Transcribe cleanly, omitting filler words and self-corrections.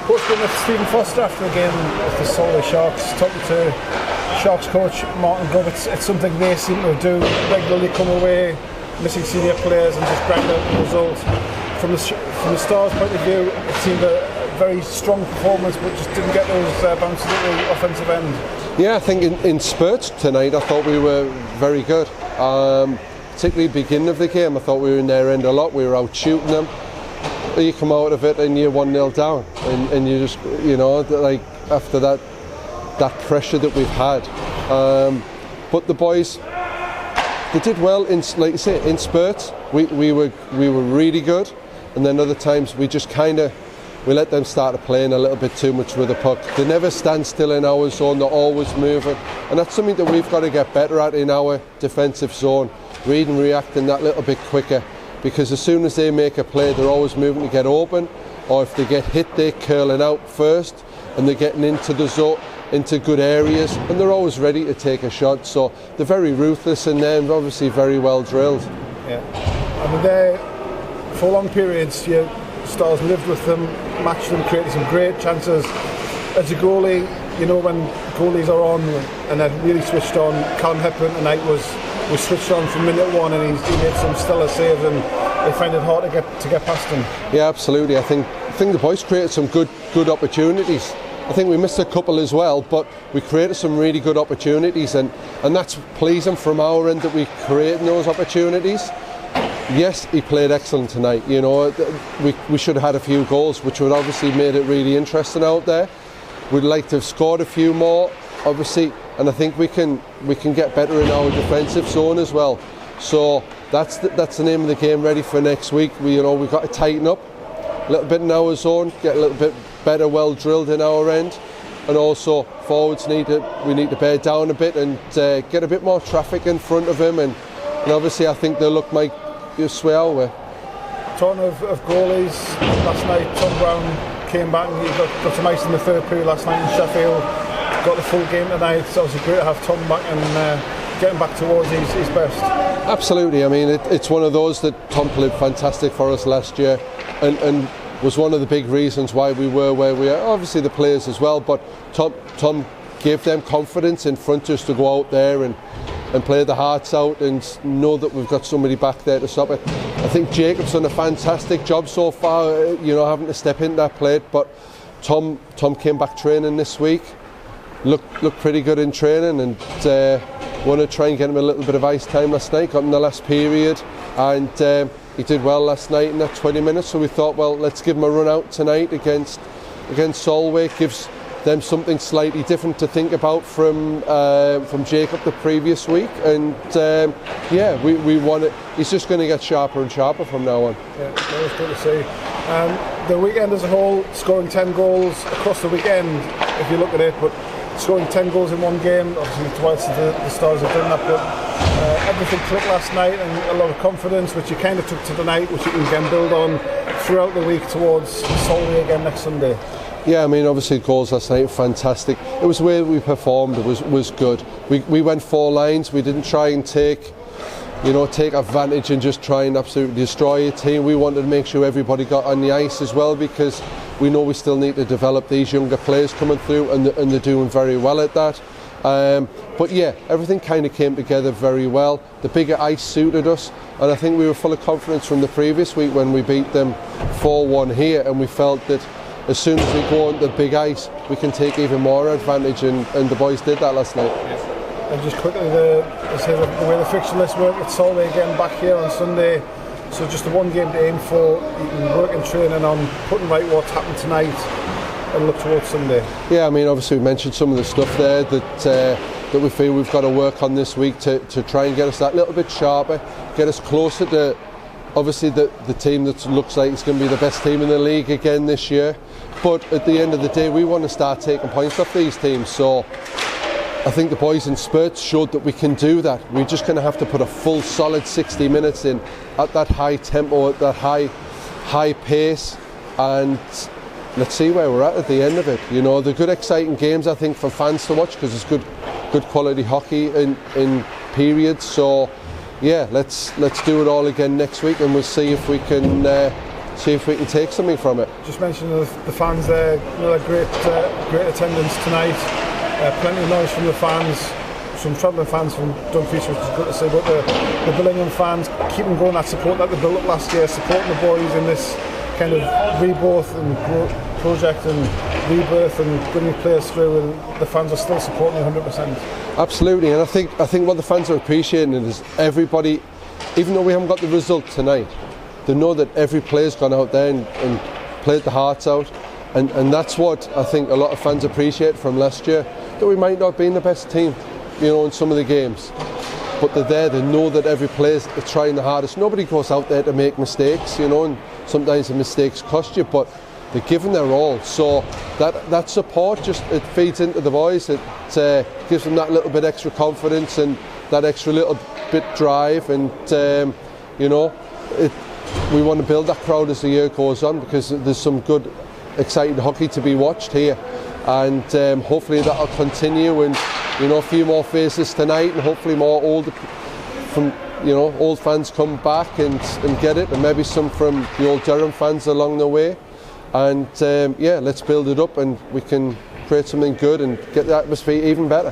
Coach, with Stephen Foster after the game with the Solway Sharks, talking to Sharks coach Martin Grubb, it's something they seem to do regularly, come away missing senior players and just grind out the result. From the Stars' point of view, it seemed a very strong performance, but just didn't get those bounces at the offensive end. Yeah, I think in spurts tonight I thought we were very good. Particularly beginning of the game, I thought we were in their end a lot. We were out shooting them. You come out of it and you're 1-0 down, and you just, like after that pressure that we've had. But the boys, they did well in, like you say, in spurts. We were really good, and then other times we just we let them start playing a little bit too much with the puck. They never stand still in our zone. They're always moving, and that's something that we've got to get better at in our defensive zone. Reading, reacting that little bit quicker. Because as soon as they make a play, they're always moving to get open, or if they get hit, they're curling out first, and they're getting into the zone, into good areas, and they're always ready to take a shot. So they're very ruthless in there, and obviously very well drilled. Yeah, I mean, there for long periods, your Stars lived with them, matched them, created some great chances. As a goalie, when goalies are on and they're really switched on, Callum Hepburn tonight was switched on from minute one, and he made some stellar saves, and they find it hard to get past him. Yeah, absolutely. I think the boys created some good opportunities. I think we missed a couple as well, but we created some really good opportunities, and that's pleasing from our end that we created those opportunities. Yes, he played excellent tonight. We should have had a few goals, which would obviously made it really interesting out there. We'd like to have scored a few more, obviously, and I think we can get better in our defensive zone as well. So that's the name of the game. Ready for next week. We've got to tighten up a little bit in our zone, get a little bit better, well drilled in our end, and also forwards we need to bear down a bit and get a bit more traffic in front of him, and obviously I think the luck might sway our way. Talking of goalies, last night Tom Brown came back and he got some ice in the third period last night in Sheffield. Got the full game tonight. It's obviously great to have Tom back and getting back towards his best. Absolutely. I mean, it's one of those that Tom played fantastic for us last year, and was one of the big reasons why we were where we are. Obviously the players as well, but Tom gave them confidence in front of us to go out there and play the hearts out and know that we've got somebody back there to stop it. I think Jacob's done a fantastic job so far, having to step into that plate, but Tom came back training this week. Looked pretty good in training, and want to try and get him a little bit of ice time last night. Got him in the last period, and he did well last night in that 20 minutes. So we thought, well, let's give him a run out tonight against Solway. Gives them something slightly different to think about from Jacob the previous week, and we want it. He's just going to get sharper and sharper from now on. Yeah, that was good to see. The weekend as a whole, scoring 10 goals across the weekend, if you look at it, but scoring 10 goals in one game, obviously twice the Stars have done that, but everything clicked last night, and a lot of confidence, which you kind of took to tonight, which you can again build on throughout the week towards Solway again next Sunday. Yeah, I mean, obviously goals last night were fantastic. It was the way we performed. It was good. We went 4 lines. We didn't try and take advantage and just try and absolutely destroy a team. We wanted to make sure everybody got on the ice as well, because we know we still need to develop these younger players coming through, and they're doing very well at that. But yeah, everything kind of came together very well. The bigger ice suited us, and I think we were full of confidence from the previous week when we beat them 4-1 here, and we felt that as soon as we go on the big ice, we can take even more advantage, and the boys did that last night. And just quickly, the way the fixture list worked, it's Solway again back here on Sunday, so just the one game to aim for. You can work and training on putting right what's happened tonight and look towards Sunday. Yeah, I mean, obviously we mentioned some of the stuff there that we feel we've got to work on this week to try and get us that little bit sharper, get us closer to obviously the team that looks like it's going to be the best team in the league again this year. But at the end of the day, we want to start taking points off these teams. So I think the boys in spurts showed that we can do that. We're just going to have to put a full solid 60 minutes in at that high tempo, at that high pace, and let's see where we're at the end of it. They're good, exciting games, I think, for fans to watch, because it's good quality hockey in periods. So yeah, let's do it all again next week, and we'll see if we can see if we can take something from it. Just mentioning the fans there, another great attendance tonight. Plenty of noise from the fans, some travelling fans from Dumfries, which is good to see. But the Billingham fans keeping going that support that they built up last year, supporting the boys in this kind of rebirth and project and rebirth and bringing players through, and the fans are still supporting 100%. Absolutely, and I think what the fans are appreciating is everybody, even though we haven't got the result tonight, they know that every player's gone out there and played the hearts out, and that's what I think a lot of fans appreciate from last year. That we might not have been the best team, in some of the games, but they're there. They know that every player's trying the hardest. Nobody goes out there to make mistakes, and sometimes the mistakes cost you, but they're giving their all. So that support it feeds into the boys. It gives them that little bit extra confidence and that extra little bit drive, and we want to build that crowd as the year goes on, because there's some good, exciting hockey to be watched here, and hopefully that'll continue, and a few more faces tonight, and hopefully more old fans come back and get it, and maybe some from the old Durham fans along the way, and let's build it up and we can create something good and get the atmosphere even better.